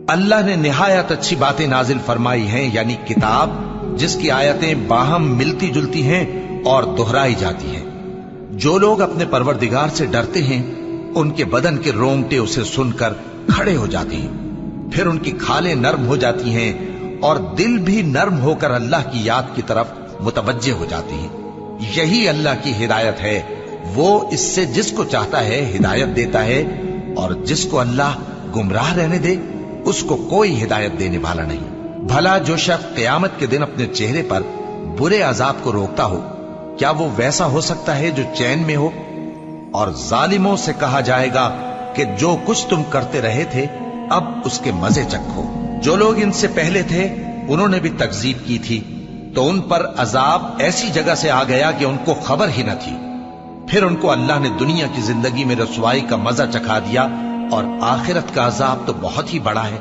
अल्लाह ने निहायत अच्छी बातें नाजिल फरमाई हैं, यानी किताब जिसकी आयतें बाहम मिलती जुलती हैं और दोहराई जाती हैं। जो लोग अपने परवरदिगार से डरते हैं उनके बदन के रोंगटे उसे सुनकर खड़े हो जाते हैं, फिर उनकी खालें नर्म हो जाती हैं और दिल भी नर्म होकर अल्लाह की याद की तरफ मुतवज्जे हो जाते हैं। यही अल्लाह की हिदायत है। वो इससे जिसको चाहता है हिदायत देता है और जिसको अल्लाह गुमराह रहने दे उसको कोई हिदायत देने वाला नहीं। भला जो शख्स क़यामत के दिन अपने चेहरे पर बुरे अजाब को रोकता हो, क्या वो वैसा हो सकता है जो चैन में हो? और जालिमों से कहा जाएगा कि जो कुछ तुम करते रहे थे अब उसके मजे चखो। जो लोग इनसे पहले थे उन्होंने भी तकजीब की थी, तो उन पर अजाब ऐसी जगह से आ गया कि उनको खबर ही न थी। फिर उनको अल्लाह ने दुनिया की जिंदगी में रसवाई का मजा चखा दिया और आखिरत का अजाब तो बहुत ही बड़ा है।